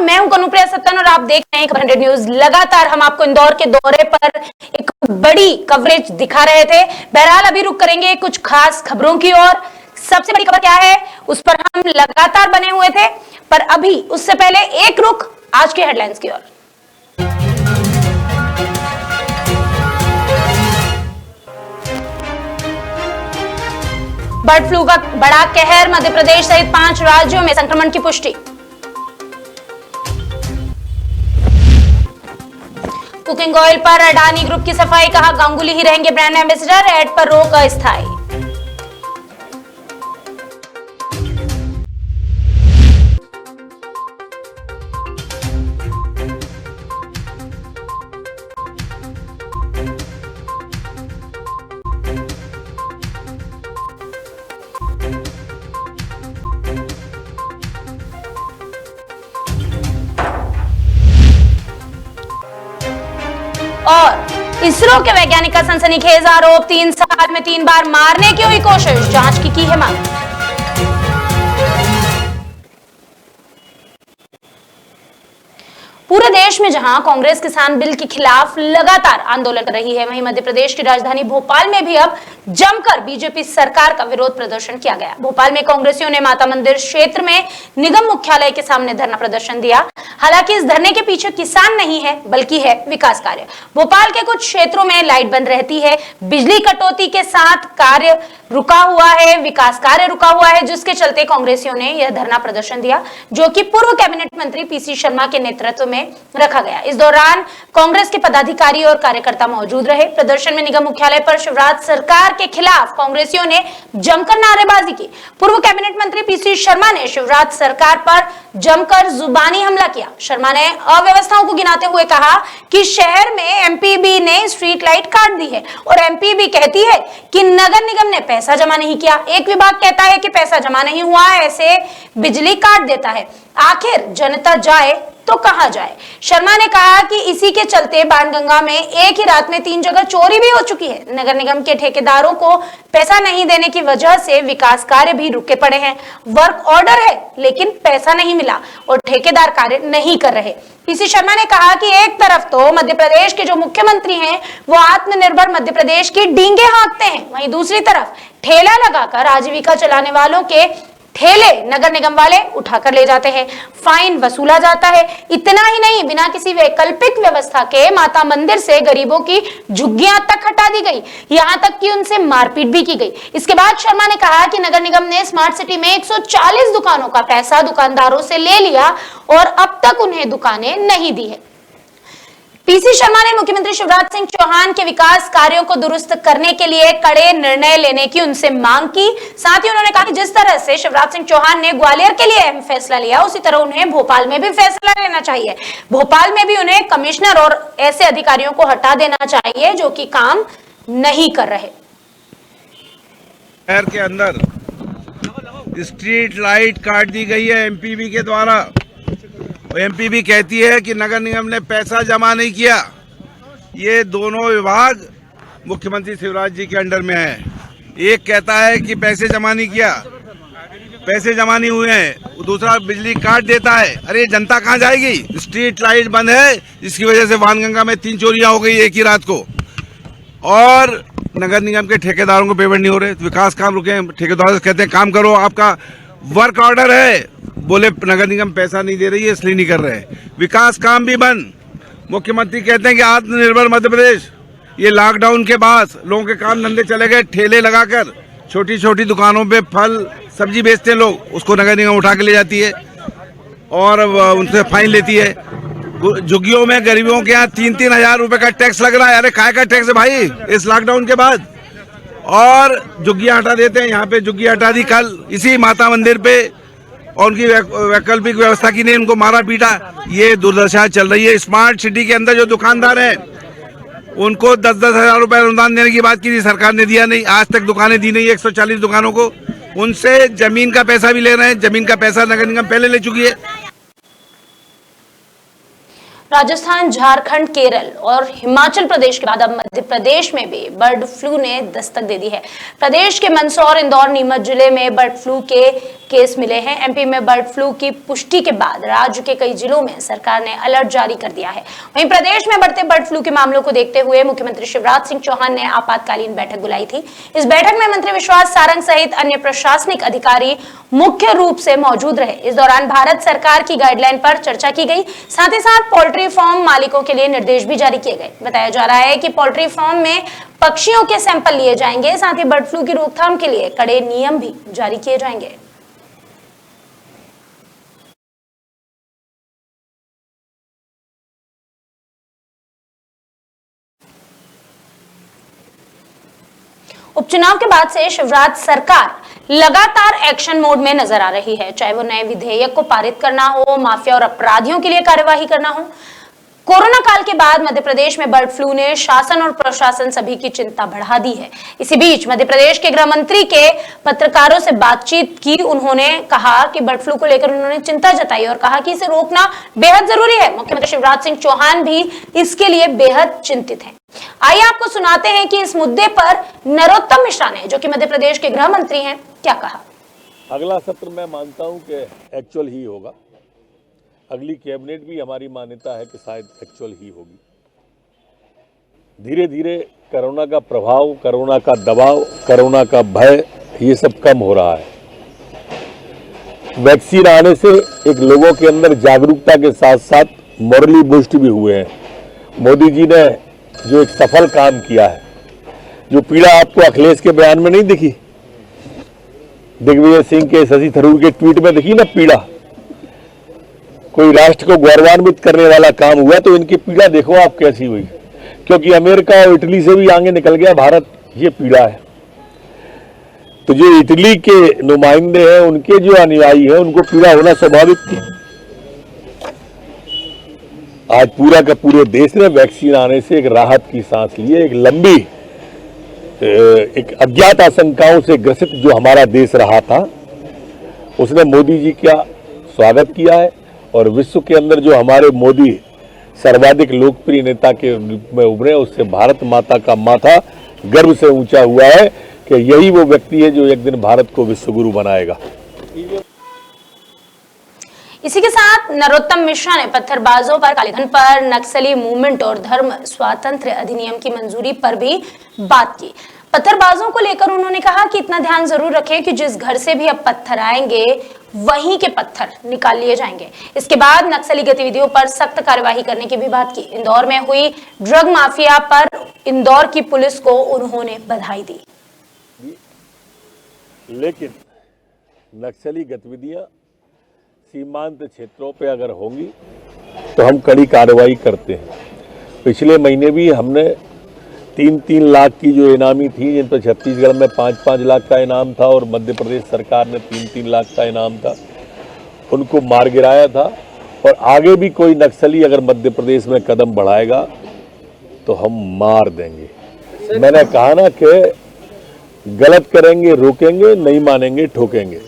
मैं हूं कनुप्रिया सत्तन और आप देख रहे हैं खबर 100 न्यूज। लगातार हम आपको इंदौर के दौरे पर एक बड़ी कवरेज दिखा रहे थे। बहरहाल अभी रुक करेंगे कुछ खास खबरों की ओर। सबसे बड़ी खबर क्या है उस पर हम लगातार बने हुए थे, पर अभी उससे पहले एक रुख आज के हेडलाइंस की ओर। बर्ड फ्लू का बड़ा कहर, मध्य प्रदेश सहित 5 राज्यों में संक्रमण की पुष्टि। कुकिंग ऑयल पर अडानी ग्रुप की सफाई, कहा गांगुली ही रहेंगे ब्रांड एम्बेसडर, ऐड पर रोक अस्थायी। और इसरो के वैज्ञानिक का सनसनीखेज आरोप, 3 साल में 3 बार मारने की हुई कोशिश, जांच की है मांग। पूरे देश में जहां कांग्रेस किसान बिल के खिलाफ लगातार आंदोलन कर रही है, वहीं मध्य प्रदेश की राजधानी भोपाल में भी अब जमकर बीजेपी सरकार का विरोध प्रदर्शन किया गया। भोपाल में कांग्रेसियों ने माता मंदिर क्षेत्र में निगम मुख्यालय के सामने धरना प्रदर्शन दिया। हालांकि इस धरने के पीछे किसान नहीं है बल्कि है विकास कार्य। भोपाल के कुछ क्षेत्रों में लाइट बंद रहती है, बिजली कटौती के साथ कार्य रुका हुआ है, विकास कार्य रुका हुआ है, जिसके चलते कांग्रेसियों ने यह धरना प्रदर्शन दिया, जो कि पूर्व कैबिनेट मंत्री पीसी शर्मा के नेतृत्व में रखा गया। इस दौरान कांग्रेस के पदाधिकारी और कार्यकर्ता मौजूद रहे। प्रदर्शन में निगम मुख्यालय पर शिवराज सरकार के खिलाफ कांग्रेसियों ने जमकर नारेबाजी की। पूर्व कैबिनेट मंत्री पीसी शर्मा ने शिवराज सरकार पर जमकर जुबानी हमला किया। शर्मा ने अव्यवस्थाओं को गिनाते हुए कहा कि शहर में एमपीबी ने स्ट्रीट लाइट काट दी है और एमपीबी कहती है कि नगर निगम ने पैसा जमा नहीं किया। एक विभाग कहता है कि पैसा जमा नहीं हुआ, ऐसे बिजली काट देता है। आखिर जनता जाए तो कहां जाए? शर्मा ने कहा कि इसी के चलते बाणगंगा में एक ही रात में 3 जगह चोरी भी हो चुकी है। नगर निगम के ठेकेदारों को पैसा नहीं देने की वजह से विकास कार्य भी रुके पड़े हैं। वर्क ऑर्डर है लेकिन पैसा नहीं मिला और ठेकेदार कार्य नहीं कर रहे। पीसी शर्मा ने कहा कि एक तरफ तो मध्य प्रदेश के जो मुख्यमंत्री हैं वो आत्मनिर्भर मध्य प्रदेश की डींगे हाँकते हैं, वहीं दूसरी तरफ ठेला लगाकर आजीविका चलाने वालों के ठेले नगर निगम वाले उठाकर ले जाते हैं, फाइन वसूला जाता है। इतना ही नहीं, बिना किसी वैकल्पिक व्यवस्था के माता मंदिर से गरीबों की झुग्गियां तक हटा दी गई, यहां तक कि उनसे मारपीट भी की गई। इसके बाद शर्मा ने कहा कि नगर निगम ने स्मार्ट सिटी में 140 दुकानों का पैसा दुकानदारों से ले लिया और अब तक उन्हें दुकानें नहीं दी है। पीसी शर्मा ने मुख्यमंत्री शिवराज सिंह चौहान के विकास कार्यों को दुरुस्त करने के लिए कड़े निर्णय लेने की उनसे मांग की। साथ ही उन्होंने कहा कि जिस तरह से शिवराज सिंह चौहान ने ग्वालियर के लिए अहम फैसला लिया, उसी तरह उन्हें भोपाल में भी फैसला लेना चाहिए। भोपाल में भी उन्हें कमिश्नर और ऐसे अधिकारियों को हटा देना चाहिए जो कि काम नहीं कर रहे। शहर के अंदर स्ट्रीट लाइट काट दी गई है एमपीबी के द्वारा। एमपीबी कहती है कि नगर निगम ने पैसा जमा नहीं किया। ये दोनों विभाग मुख्यमंत्री शिवराज जी के अंडर में है। एक कहता है कि पैसे जमा नहीं किया, पैसे जमा नहीं हुए हैं, दूसरा बिजली काट देता है। अरे जनता कहाँ जाएगी? स्ट्रीट लाइट बंद है, जिसकी वजह से बाणगंगा में 3 चोरियां हो गई एक ही रात को, और नगर निगम के ठेकेदारों को पेमेंट नहीं हो रहे, तो विकास काम रुके। ठेकेदार कहते हैं काम करो, आपका वर्क ऑर्डर है, बोले नगर निगम पैसा नहीं दे रही है इसलिए नहीं कर रहे। विकास काम भी बंद। मुख्यमंत्री कहते हैं कि आत्मनिर्भर मध्य प्रदेश। ये लॉकडाउन के बाद लोगों के काम धंधे चले गए, ठेले लगाकर छोटी छोटी दुकानों पे फल सब्जी बेचते हैं लोग, उसको नगर निगम उठा के ले जाती है और उनसे फाइन लेती है। झुग्गियों में गरीबों के यहाँ 3-3 हजार रुपए का टैक्स लग रहा है। अरे काय का टैक्स है भाई इस लॉकडाउन के बाद? और झुग्गियां हटा देते हैं। यहाँ पे झुग्गी हटा दी कल इसी माता मंदिर पे, और उनकी वैकल्पिक व्यवस्था की नहीं, उनको मारा पीटा। ये दुर्दशा चल रही है। स्मार्ट सिटी के अंदर जो दुकानदार हैं उनको 10-10 हजार रुपए अनुदान देने की बात की थी, सरकार ने दिया नहीं। आज तक दुकानें दी नहीं 140 दुकानों को। उनसे जमीन का पैसा भी ले रहे हैं, जमीन का पैसा नगर निगम पहले ले चुकी है। राजस्थान, झारखंड, केरल और हिमाचल प्रदेश के बाद अब मध्य प्रदेश में भी बर्ड फ्लू ने दस्तक दे दी है। प्रदेश के मंदसौर, इंदौर, नीमच जिले में बर्ड फ्लू के केस मिले हैं। एमपी में बर्ड फ्लू की पुष्टि के बाद राज्य के कई जिलों में सरकार ने अलर्ट जारी कर दिया है। वहीं प्रदेश में बढ़ते बर्ड फ्लू के मामलों को देखते हुए मुख्यमंत्री शिवराज सिंह चौहान ने आपातकालीन बैठक बुलाई थी। इस बैठक में मंत्री विश्वास सारंग सहित अन्य प्रशासनिक अधिकारी मुख्य रूप से मौजूद रहे। इस दौरान भारत सरकार की गाइडलाइन पर चर्चा की गई। साथ ही साथ पोल्ट्री फार्म मालिकों के लिए निर्देश भी जारी किए गए। बताया जा रहा है कि पोल्ट्री फार्म में पक्षियों के सैंपल लिए जाएंगे। साथ ही बर्ड फ्लू की रोकथाम के लिए कड़े नियम भी जारी किए जाएंगे। उपचुनाव के बाद से शिवराज सरकार लगातार एक्शन मोड में नजर आ रही है, चाहे वो नए विधेयक को पारित करना हो, माफिया और अपराधियों के लिए कार्यवाही करना हो। कोरोना काल के बाद मध्य प्रदेश में बर्ड फ्लू ने शासन और प्रशासन सभी की चिंता बढ़ा दी है। इसी बीच मध्य प्रदेश के गृह मंत्री के पत्रकारों से बातचीत की। उन्होंने कहा कि बर्ड फ्लू को लेकर उन्होंने चिंता जताई और कहा कि इसे रोकना बेहद जरूरी है। मुख्यमंत्री शिवराज सिंह चौहान भी इसके लिए बेहद चिंतित हैं। आइए आपको सुनाते हैं कि इस मुद्दे पर नरोत्तम मिश्रा ने, जो कि मध्य प्रदेश के गृह मंत्री हैं, क्या कहा। अगला सत्र मैं मानता हूं कि एक्चुअल ही होगा। अगली कैबिनेट भी हमारी मान्यता है कि शायद एक्चुअल ही होगी। धीरे धीरे कोरोना का प्रभाव, कोरोना का दबाव, कोरोना का भय, ये सब कम हो रहा है। वैक्सीन आने से एक लोगों के अंदर जागरूकता के साथ साथ मॉरली बूस्ट भी हुए हैं। मोदी जी ने जो एक सफल काम किया है, जो पीड़ा आपको अखिलेश के बयान में नहीं दिखी, दिग्विजय सिंह के, शशि थरूर के ट्वीट में दिखी ना पीड़ा। कोई राष्ट्र को गौरवान्वित करने वाला काम हुआ तो इनकी पीड़ा देखो आप कैसी हुई, क्योंकि अमेरिका और इटली से भी आगे निकल गया भारत। ये पीड़ा है। तो जो इटली के नुमाइंदे हैं, उनके जो अनुयायी हैं, उनको पीड़ा होना स्वाभाविक थी। आज पूरा का पूरे देश ने वैक्सीन आने से एक राहत की सांस ली है। एक लंबी, एक अज्ञात आशंकाओं से ग्रसित जो हमारा देश रहा था, उसने मोदी जी का स्वागत किया है। और विश्व के अंदर जो हमारे मोदी सर्वाधिक लोकप्रिय नेता के रूप में उभरे, उससे भारत माता का माथा गर्व से ऊंचा हुआ है कि यही वो व्यक्ति है जो एक दिन भारत को विश्वगुरु बनाएगा। इसी के साथ नरोत्तम मिश्रा ने पत्थरबाजों पर, कालेधन पर, नक्सली मूवमेंट और धर्म स्वातंत्र्य अधिनियम की मंजूरी पर भी बात की। पत्थरबाजों को लेकर उन्होंने कहा कि इतना ध्यान जरूर रखें कि जिस घर से भी अब पत्थर आएंगे वहीं के पत्थर निकाल लिए जाएंगे। इसके बाद नक्सली गतिविधियों पर सख्त कार्यवाही करने की भी बात की। इंदौर में हुई ड्रग माफिया पर इंदौर की पुलिस को उन्होंने बधाई दी। लेकिन नक्सली गतिविधियां सीमांत क्षेत्रों पे अगर होंगी तो हम कड़ी कार्रवाई करते हैं। पिछले महीने भी हमने 3-3 लाख की जो इनामी थी, जिन पर छत्तीसगढ़ में 5-5 लाख का इनाम था और मध्य प्रदेश सरकार ने 3-3 लाख का इनाम था, उनको मार गिराया था। और आगे भी कोई नक्सली अगर मध्य प्रदेश में कदम बढ़ाएगा तो हम मार देंगे। मैंने कहा ना कि गलत करेंगे रोकेंगे, नहीं मानेंगे ठोकेंगे।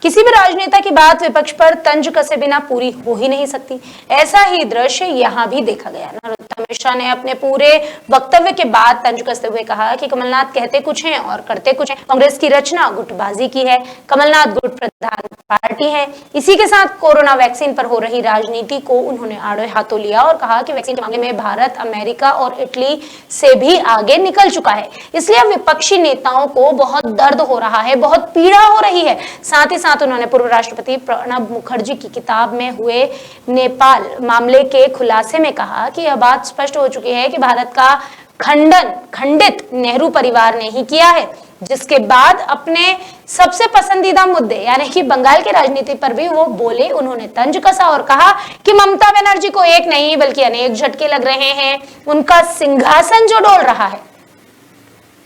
किसी भी राजनेता की बात विपक्ष पर तंज कसे बिना पूरी हो ही नहीं सकती। ऐसा ही दृश्य यहां भी देखा गया। नरोत्तम मिश्रा ने अपने पूरे वक्तव्य के बाद तंज कसते हुए कहा कि कमलनाथ कहते कुछ हैं और करते कुछ हैं। कांग्रेस की रचना गुटबाजी की है। कमलनाथ गुट प्रधान पार्टी है। इसी के साथ कोरोना वैक्सीन पर हो रही राजनीति को उन्होंने आड़े हाथों लिया और कहा कि वैक्सीन के मामले में भारत अमेरिका और इटली से भी आगे निकल चुका है, इसलिए विपक्षी नेताओं को बहुत दर्द हो रहा है, बहुत पीड़ा हो रही है। साथ ही साथ उन्होंने पूर्व राष्ट्रपति प्रणब मुखर्जी की किताब में हुए नेपाल मामले के खुलासे में कहा कि यह बात स्पष्ट हो चुकी है कि भारत का खंडित नेहरू परिवार ने ही किया है, जिसके बाद अपने सबसे पसंदीदा मुद्दे यानी कि बंगाल की राजनीति पर भी वो बोले। उन्होंने तंज कसा और कहा कि ममता बनर्जी को एक नहीं बल्कि अनेक झटके लग रहे हैं, उनका सिंहासन जो डोल रहा है।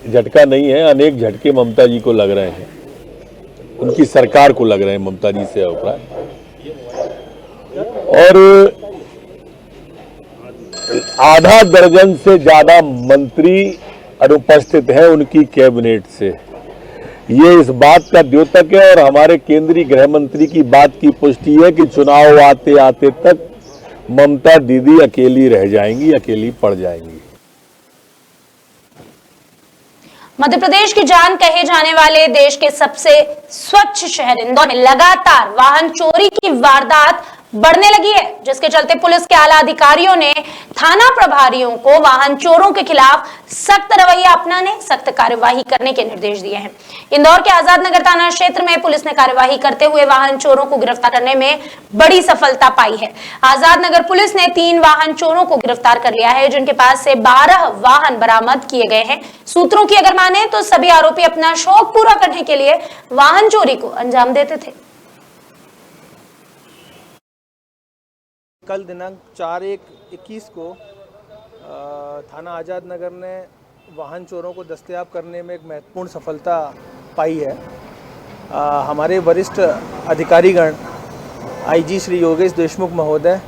झटका नहीं है, अनेक झटके ममता जी को लग रहे हैं, उनकी सरकार को लग रहे हैं, ममता जी से अभिप्राय। और आधा दर्जन से ज्यादा मंत्री अनुपस्थित हैं उनकी कैबिनेट से। ये इस बात का द्योतक है और हमारे केंद्रीय गृह मंत्री की बात की पुष्टि है कि चुनाव आते आते तक ममता दीदी अकेली रह जाएंगी, अकेली पड़ जाएंगी। मध्य प्रदेश की जान कहे जाने वाले देश के सबसे स्वच्छ शहर इंदौर में लगातार वाहन चोरी की वारदात बढ़ने लगी है, जिसके चलते पुलिस के आला अधिकारियों ने थाना प्रभारियों को वाहन चोरों के खिलाफ सख्त रवैया अपनाने, सख्त कार्यवाही करने के निर्देश दिए हैं। इंदौर के आजाद नगर थाना क्षेत्र में पुलिस ने कार्यवाही करते हुए वाहन चोरों को गिरफ्तार करने में बड़ी सफलता पाई है। आजाद नगर पुलिस ने 3 वाहन चोरों को गिरफ्तार कर लिया है, जिनके पास से 12 वाहन बरामद किए गए हैं। सूत्रों की अगर माने तो सभी आरोपी अपना शौक पूरा करने के लिए वाहन चोरी को अंजाम देते थे। कल दिनांक 4/1/21 को थाना आज़ाद नगर ने वाहन चोरों को दस्तयाब करने में एक महत्वपूर्ण सफलता पाई है। हमारे वरिष्ठ अधिकारीगण आईजी श्री योगेश देशमुख महोदय,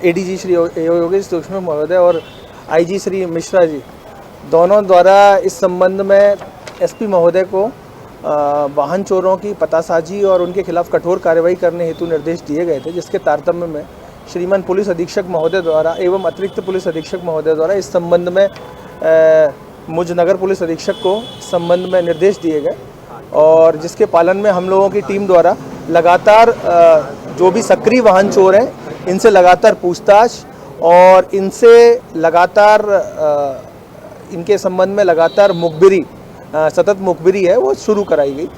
एडीजी श्री योगेश देशमुख महोदय और आईजी श्री मिश्रा जी दोनों द्वारा इस संबंध में एसपी महोदय को वाहन चोरों की पतासाजी और उनके खिलाफ कठोर कार्रवाई करने हेतु निर्देश दिए गए थे, जिसके तारतम्य में श्रीमान पुलिस अधीक्षक महोदय द्वारा एवं अतिरिक्त पुलिस अधीक्षक महोदय द्वारा इस संबंध में मुझ नगर पुलिस अधीक्षक को संबंध में निर्देश दिए गए और जिसके पालन में हम लोगों की टीम द्वारा लगातार जो भी सक्रिय वाहन चोर हैं इनसे लगातार पूछताछ और इनसे लगातार इनके संबंध में लगातार मुखबिरी, सतत मुखबिरी है वो शुरू कराई गई,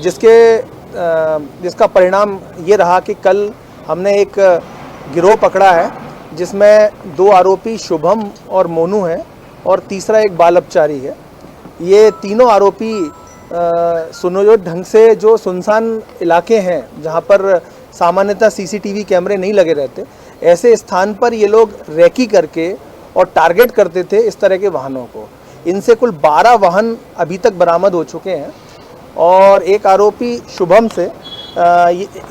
जिसका परिणाम ये रहा कि कल हमने एक गिरोह पकड़ा है जिसमें 2 आरोपी शुभम और मोनू हैं और तीसरा एक बाल अपचारी है। ये तीनों आरोपी सुनियोजित ढंग से जो सुनसान इलाके हैं जहां पर सामान्यतः सीसीटीवी कैमरे नहीं लगे रहते, ऐसे स्थान पर ये लोग रैकी करके और टारगेट करते थे इस तरह के वाहनों को। इनसे कुल 12 वाहन अभी तक बरामद हो चुके हैं और एक आरोपी शुभम से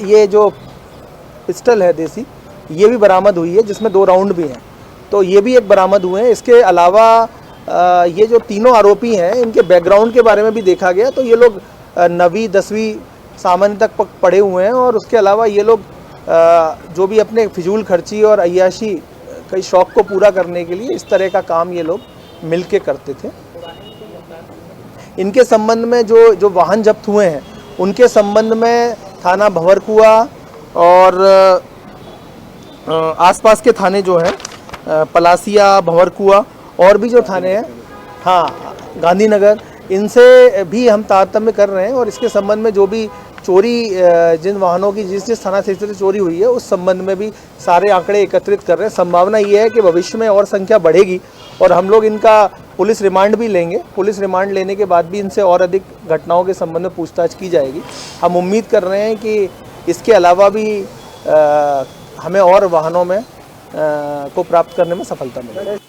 ये जो पिस्टल है देसी, ये भी बरामद हुई है जिसमें 2 राउंड भी हैं, तो ये भी एक बरामद हुए हैं। इसके अलावा ये जो तीनों आरोपी हैं इनके बैकग्राउंड के बारे में भी देखा गया तो ये लोग 9वीं 10वीं सामान्य तक पढ़े हुए हैं और उसके अलावा ये लोग जो भी अपने फिजूल खर्ची और अय्याशी कई शौक को पूरा करने के लिए इस तरह का काम ये लोग मिल के करते थे। इनके संबंध में जो वाहन जब्त हुए हैं उनके संबंध में थाना भंवरकुआ और आसपास के थाने जो हैं पलासिया, भंवरकुआ और भी जो थाने हैं, हाँ गांधीनगर, इनसे भी हम तारतम्य कर रहे हैं और इसके संबंध में जो भी चोरी जिन वाहनों की जिस थाना क्षेत्र से चोरी हुई है उस संबंध में भी सारे आंकड़े एकत्रित कर रहे हैं। संभावना ये है कि भविष्य में और संख्या बढ़ेगी और हम लोग इनका पुलिस रिमांड भी लेंगे। पुलिस रिमांड लेने के बाद भी इनसे और अधिक घटनाओं के संबंध में पूछताछ की जाएगी। हम उम्मीद कर रहे हैं कि इसके अलावा भी हमें और वाहनों में को प्राप्त करने में सफलता मिलेगी।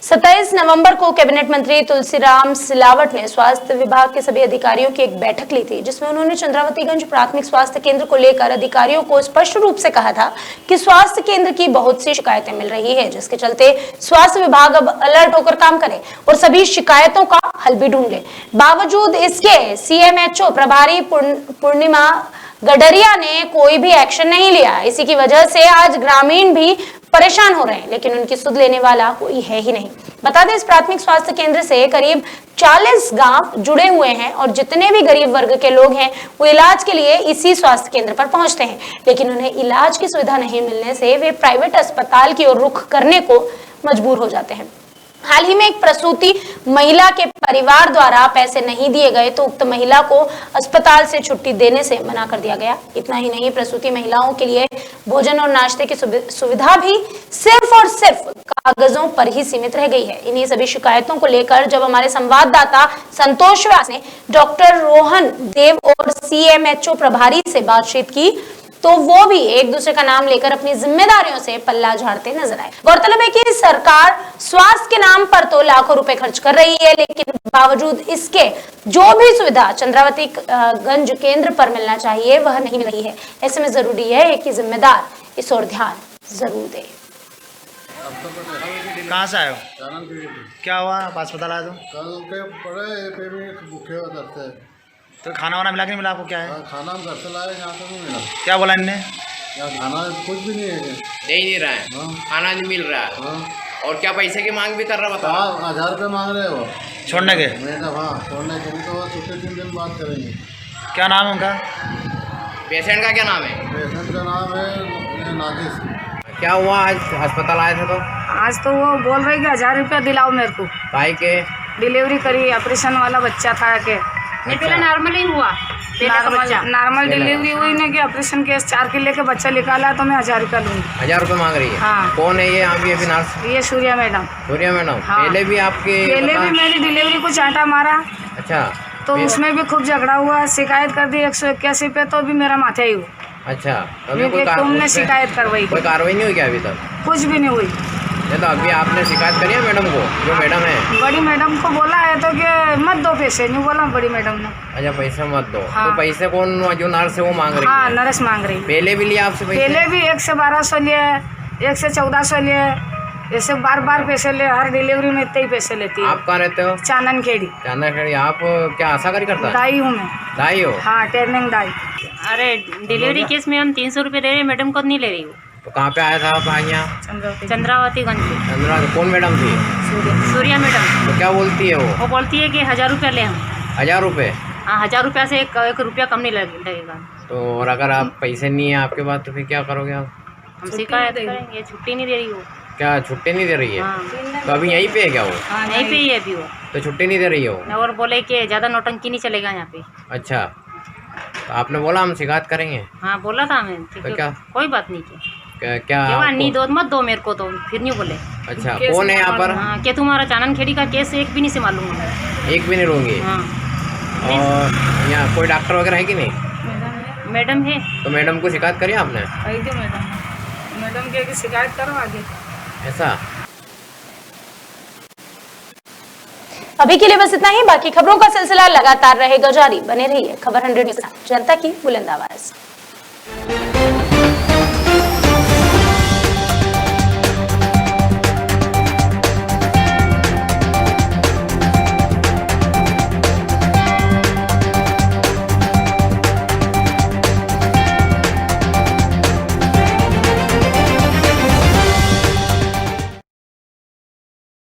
27 नवंबर को कैबिनेट मंत्री तुलसीराम सिलावट ने स्वास्थ्य विभाग के सभी अधिकारियों की एक बैठक ली थी, जिसमें उन्होंने चंद्रावतीगंज प्राथमिक स्वास्थ्य केंद्र को लेकर अधिकारियों को स्पष्ट रूप से कहा था कि स्वास्थ्य केंद्र की बहुत सी शिकायतें मिल रही है, जिसके चलते स्वास्थ्य विभाग अब अलर्ट होकर काम करे और सभी शिकायतों का हल भी ढूंढ ले। बावजूद इसके सीएमएचओ प्रभारी पूर्णिमा गडरिया ने कोई भी एक्शन नहीं लिया। इसी की वजह से आज ग्रामीण भी परेशान हो रहे हैं, लेकिन उनकी सुध लेने वाला कोई है ही नहीं। बता दें, इस प्राथमिक स्वास्थ्य केंद्र से करीब 40 गांव जुड़े हुए हैं और जितने भी गरीब वर्ग के लोग हैं वो इलाज के लिए इसी स्वास्थ्य केंद्र पर पहुंचते हैं, लेकिन उन्हें इलाज की सुविधा नहीं मिलने से वे प्राइवेट अस्पताल की ओर रुख करने को मजबूर हो जाते हैं। हाल ही में एक प्रसूति महिला के परिवार द्वारा पैसे नहीं दिए गए तो उक्त महिला को अस्पताल से छुट्टी देने से मना कर दिया गया। इतना ही नहीं, प्रसूति महिलाओं के लिए भोजन और नाश्ते की सुविधा भी सिर्फ और सिर्फ कागजों पर ही सीमित रह गई है। इन्हीं सभी शिकायतों को लेकर जब हमारे संवाददाता संतोष व्यास ने डॉक्टर रोहन देव और सीएमएचओ प्रभारी से बातचीत की तो वो भी एक दूसरे का नाम लेकर अपनी जिम्मेदारियों से पल्ला झाड़ते नजर आए। गौरतलब है कि सरकार स्वास्थ्य के नाम पर तो लाखों रुपए खर्च कर रही है, लेकिन बावजूद इसके जो भी सुविधा चंद्रावती गंज केंद्र पर मिलना चाहिए वह नहीं मिल रही है। ऐसे में जरूरी है कि जिम्मेदार इस ओर ध्यान जरूर दे। कहाँ से आए हो? क्या हुआ? अस्पताल आए तो कल के पड़े पेट में भूखे करते हैं तो खाना वाना मिला कि नहीं मिला? आपको क्या है? खाना हम घर से लाए, यहाँ से नहीं मिला। क्या बोला इनने? यहाँ खाना कुछ भी नहीं है, दे ही नहीं रहा है। खाना नहीं मिल रहा है। और क्या पैसे की मांग भी कर रहा बता? 1000 रुपये मांग रहे हो छोड़ने के? मैडम, हाँ छोड़ने के लिए तो वो छुट्टी 3 दिन बाद करेंगे। क्या नाम है उनका? पेशेंट का क्या नाम है? पेशेंट का नाम है नाजिस। क्या हुआ, आज अस्पताल आए थे तो? आज तो वो बोल रहे कि 1000 रुपया दिलाओ मेरे को, भाई के डिलीवरी करी, ऑपरेशन वाला बच्चा था के अच्छा। नॉर्मल ही हुआ, नॉर्मल डिलीवरी हुई ना कि ऑपरेशन केस 4 किले के बच्चा निकाला तो मैं 1000 रुपया लूँगी। 1000 रुपये मांग रही है? हाँ। कौन है ये अभी अभी नर्स? ये सूर्या मैडम। सूर्या मैडम? हाँ। पहले भी आपके पहले भी मेरी डिलीवरी को चांटा मारा अच्छा, तो उसमें भी खूब झगड़ा हुआ, शिकायत कर दी 181 पे, तो भी मेरा माथा ही हुआ। अच्छा, अभी क्योंकि कोई तुमने शिकायत करवाई, कोई कार्रवाई नहीं हुई क्या अभी तक? कुछ भी नहीं हुई। नहीं तो अभी आपने शिकायत करी है मैडम को, जो मैडम है? बड़ी मैडम को बोला है तो कि मत दो पैसे, नहीं बोला बड़ी मैडम ने। अच्छा, पैसे मत दो। हाँ। तो पैसे कौन, जो नर्स है वो मांग रही हाँ, है? नर्स मांग रही। पहले भी लिया आपसे पैसे? पहले भी 1 से 1200 लिए, 1 से 1400 लिए, ऐसे बार पैसे ले, हर डिलीवरी में इतने ही पैसे लेती है। आप कहाँ रहते हो? चानन खेड़ी। चांदा खेड़ी। आप क्या आशा करी करता है? दाई हूँ मैं। दाई हो? हाँ, ट्रेनिंग दाई। अरे डिलीवरी केस में हम 300 रुपये दे रहे हैं, मैडम को नहीं ले रही हूँ। तो कहाँ पे आया था आप यहाँ? चंद्रावतीगंज पे। चंद्रा, कौन मैडम थी? सूर्या मैडम। तो क्या बोलती है वो? वो बोलती है कि 1000 रुपया ले हम। 1000 रुपये? हाँ, 1000 रुपया से एक रुपया कम नहीं लगेगा। तो और अगर आप पैसे नहीं है आपके पास तो फिर क्या करोगे आप? हम शिकायत करेंगे, छुट्टी नहीं दे रही वो। क्या छुट्टी नहीं दे रही है? हाँ। तो अभी यहीं पे है क्या वो? नहीं पे ही है अभी वो। तो छुट्टी नहीं दे रही है वो? और बोले कि ज़्यादा नौटंकी नहीं चलेगा यहाँ पे। अच्छा, तो आपने बोला हम शिकायत करेंगे? हाँ, बोला था हमें। तो क्या? कोई बात नहीं की। क्या नहीं आपको- दो मत दो मेरे को, तो फिर नहीं बोले। अच्छा, कौन है यहाँ पर? हाँ, क्या तुम्हारा चानन खेड़ी का केस एक भी नहीं से मालूम है। एक भी नहीं लूँगी? हाँ, और यहाँ कोई डॉक्टर वगैरह है कि नहीं? मैडम है। तो मैडम को शिकायत करी आपने? मैडम के शिकायत करो आगे। ऐसा? अभी के लिए बस इतना ही। बाकी खबरों का सिलसिला लगातार रहेगा जारी। बने रहिए खबर 100 न्यूज़, जनता की बुलंद आवाज।